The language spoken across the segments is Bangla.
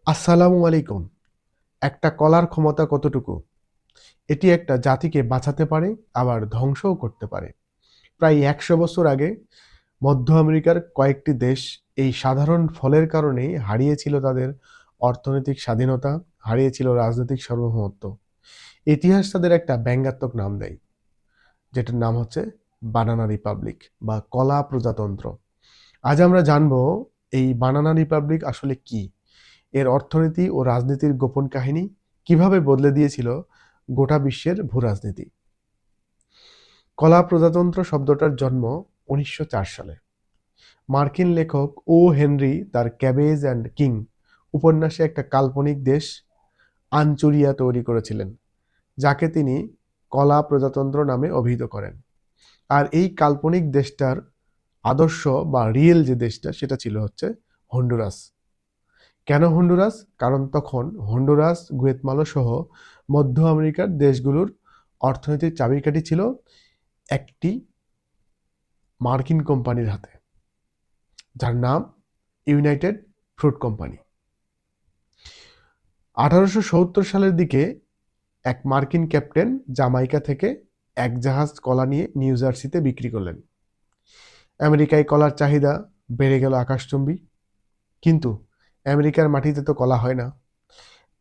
আসসালামু আলাইকুম। একটা কলার ক্ষমতা কতটুকু? এটি একটা জাতিকে বাঁচাতে পারে, আবার ধ্বংসও করতে পারে। প্রায় ১০০ বছর আগে মধ্য আমেরিকার কয়েকটি দেশ এই সাধারণ ফলের কারণেই হারিয়েছিল তাদের অর্থনৈতিক স্বাধীনতা, হারিয়েছিল রাজনৈতিক সার্বভৌমত্ব। ইতিহাস তাদের একটা ব্যঙ্গাত্মক নাম দেয়, যেটার নাম হচ্ছে বানানা রিপাবলিক বা কলা প্রজাতন্ত্র। আজ আমরা জানব এই বানানা রিপাবলিক আসলে কি, এর অর্থনীতি ও রাজনীতির গোপন কাহিনী, কিভাবে বদলে দিয়েছিল গোটা বিশ্বের ভূরাজনীতি। কলা প্রজাতন্ত্র শব্দটার জন্ম ১৯০৪ সালে। মার্কিন লেখক ও হেনরি তার ক্যাবেজ অ্যান্ড কিং উপন্যাসে একটা কাল্পনিক দেশ আনচুরিয়া তৈরি করেছিলেন, যাকে তিনি কলা প্রজাতন্ত্র নামে অভিহিত করেন। আর এই কাল্পনিক দেশটার আদর্শ বা রিয়েল যে দেশটা, সেটা ছিল হচ্ছে হন্ডুরাস। কেন হন্ডুরাস? কারণ তখন হন্ডুরাস, গুয়েতমালা সহ মধ্য আমেরিকার দেশগুলোর অর্থনীতির চাবিকাঠি ছিল একটি মার্কিন কোম্পানির হাতে, যার নাম ইউনাইটেড ফ্রুট কোম্পানি। ১৮৭০ সালের দিকে এক মার্কিন ক্যাপ্টেন জামাইকা থেকে এক জাহাজ কলা নিয়ে নিউ জার্সিতে বিক্রি করলেন। আমেরিকায় কলার চাহিদা বেড়ে গেল আকাশচুম্বী। কিন্তু আমেরিকার মাটিতে তো কলা হয় না।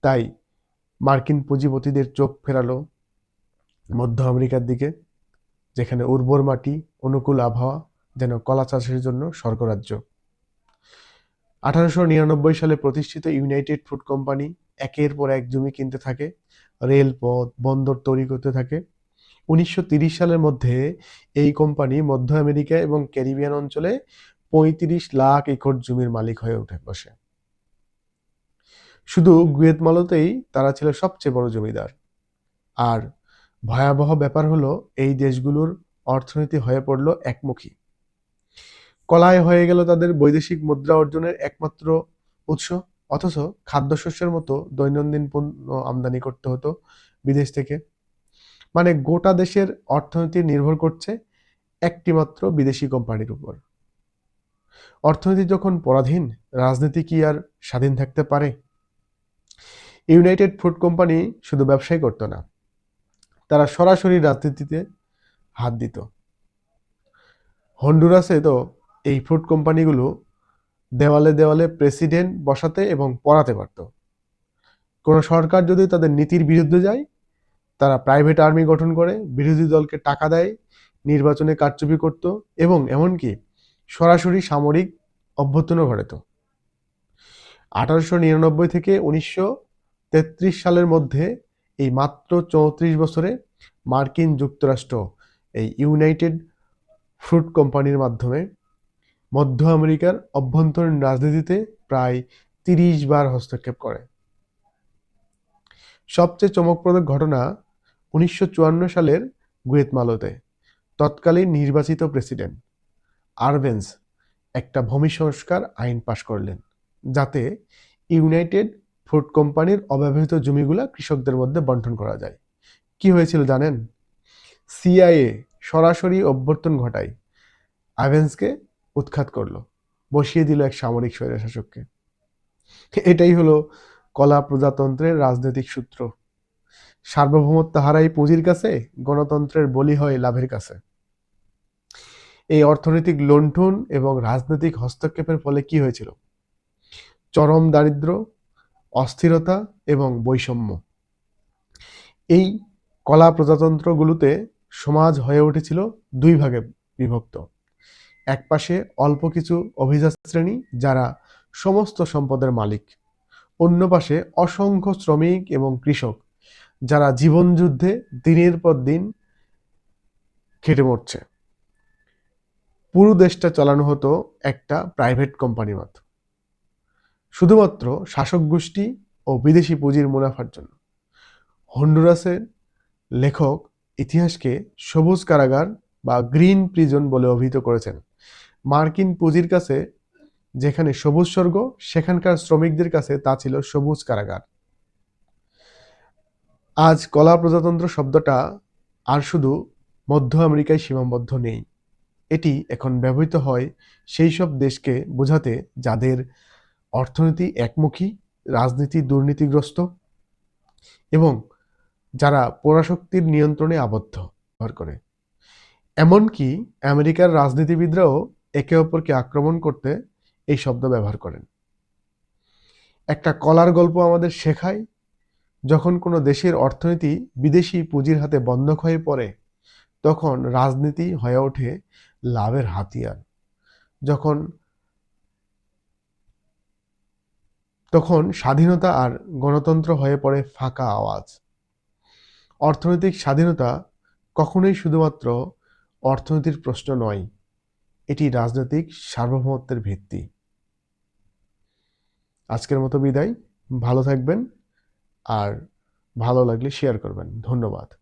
তাই মার্কিন পুঁজিপতিদের চোখ ফেরালো মধ্য আমেরিকার দিকে, যেখানে উর্বর মাটি, অনুকূল আবহাওয়া যেন কলা চাষের জন্য স্বর্গরাজ্য। ১৮৯৯ সালে প্রতিষ্ঠিত ইউনাইটেড ফ্রুট কোম্পানি একের পর এক জমি কিনতে থাকে, রেলপথ, বন্দর তৈরি করতে থাকে। ১৯৩০ সালের মধ্যে এই কোম্পানি মধ্য আমেরিকা এবং ক্যারিবিয়ান অঞ্চলে ৩৫ লাখ একর জমির মালিক হয়ে বসে। শুধু গুয়েতমালাতেই তারা ছিল সবচেয়ে বড় জমিদার। আর ভয়াবহ ব্যাপার হলো, এই দেশগুলোর অর্থনীতি হয়ে পড়ল একমুখী। কলাই হয়ে গেল তাদের বৈদেশিক মুদ্রা অর্জনের একমাত্র উৎস, অথচ খাদ্যশস্যের মতো দৈনন্দিন পণ্য আমদানি করতে হতো বিদেশ থেকে। মানে গোটা দেশের অর্থনীতি নির্ভর করছে একটি মাত্র বিদেশি কোম্পানির উপর। অর্থনীতি যখন পরাধীন, রাজনীতি কি আর স্বাধীন থাকতে পারে? ইউনাইটেড ফ্রুট কোম্পানি শুধু ব্যবসাই করতো না, তারা সরাসরি রাজনীতিতে হাত দিত। হন্ডুরাসে তো এই ফ্রুট কোম্পানিগুলো দেওয়ালে দেওয়ালে প্রেসিডেন্ট বসাতে এবং পড়াতে পারত। কোনো সরকার যদি তাদের নীতির বিরুদ্ধে যায়, তারা প্রাইভেট আর্মি গঠন করে বিরোধী দলকে টাকা দেয়, নির্বাচনে কারচুপি করত এবং এমনকি সরাসরি সামরিক অভ্যুত্থানও ঘটাত। ১৮৯৯ থেকে ১৯৩৩ সালের মধ্যে এই মাত্র ৩৪ বছরে মার্কিন যুক্তরাষ্ট্র এই ইউনাইটেড ফ্রুট কোম্পানির মাধ্যমে মধ্য আমেরিকার অভ্যন্তরীণ রাজনীতিতে প্রায় ৩০ বার হস্তক্ষেপ করে। সবচেয়ে চমকপ্রদ ঘটনা ১৯৫৪ সালের গুয়েতমালাতে তৎকালীন নির্বাচিত প্রেসিডেন্ট আরবেন্স একটা ভূমি সংস্কার আইন পাশ করলেন, যাতে ইউনাইটেড ফ্রুট কোম্পানির অব্যবহৃত জমিগুলা কৃষকদের মধ্যে বন্টন করা যায়। কি হয়েছিল জানেন? সিআইএ সরাসরি অভ্যর্থন ঘটায়, আরবেন্সকে উৎখাত করলো, বসিয়ে দিল এক সামরিক স্বৈরশাসককে। এটাই হলো কলা প্রজাতন্ত্রের রাজনৈতিক সূত্র। সার্বভৌমত্ব হারাই পুঁজির কাছে, গণতন্ত্রের বলি হয় লাভের কাছে। এই অর্থনৈতিক লুণ্ঠন এবং রাজনৈতিক হস্তক্ষেপের ফলে কি হয়েছিল? চরম দারিদ্র্য, অস্থিরতা এবং বৈষম্য। এই কলা প্রজাতন্ত্রগুলোতে সমাজ হয়ে উঠেছিল দুই ভাগে বিভক্ত। এক পাশে অল্প কিছু অভিজাত শ্রেণী, যারা সমস্ত সম্পদের মালিক। অন্য পাশে অসংখ্য শ্রমিক এবং কৃষক, যারা জীবন যুদ্ধে দিনের পর দিন খেটে মরছে। পুরো দেশটা চালানো হতো একটা প্রাইভেট কোম্পানির মাত্র, শুধুমাত্র শাসক গোষ্ঠী ও বিদেশি পুঁজির মুনাফার জন্য। হন্ডুরাসের লেখক ইতিহাসকে সবুজ কারাগার বা গ্রিন প্রিজন বলে অভিহিত করেছেন। মার্কিন পুঁজির কাছে যেখানে সবুজ স্বর্গ, সেখানকার শ্রমিকদের কাছে তা ছিল সবুজ কারাগার। আজ কলা প্রজাতন্ত্র শব্দটা আর শুধু মধ্য আমেরিকায় সীমাবদ্ধ নেই। এটি এখন ব্যবহৃত হয় সেই সব দেশকে বোঝাতে যাদের অর্থনীতি একমুখী রাজনীতি দুর্নীতিগ্রস্ত এবং যারা পরাশক্তির নিয়ন্ত্রণে আবদ্ধ ব্যবহার করে। এমনকি আমেরিকার রাজনীতিবিদরাও একে অপরকে আক্রমণ করতে এই শব্দ ব্যবহার করেন। একটা কলার গল্প আমাদের শেখায়, যখন কোনো দেশের অর্থনীতি বিদেশি পুঁজির হাতে বন্ধক হয়ে পড়ে, তখন রাজনীতি হয়ে ওঠে লাভের হাতিয়ার। তখন স্বাধীনতা আর গণতন্ত্র হয়ে পড়ে ফাঁকা আওয়াজ। অর্থনৈতিক স্বাধীনতা কখনোই শুধুমাত্র অর্থনীতির প্রশ্ন নয়, এটি রাজনৈতিক সার্বভৌমত্বের ভিত্তি। আজকের মতো বিদায়। ভালো থাকবেন, আর ভালো লাগলে শেয়ার করবেন। ধন্যবাদ।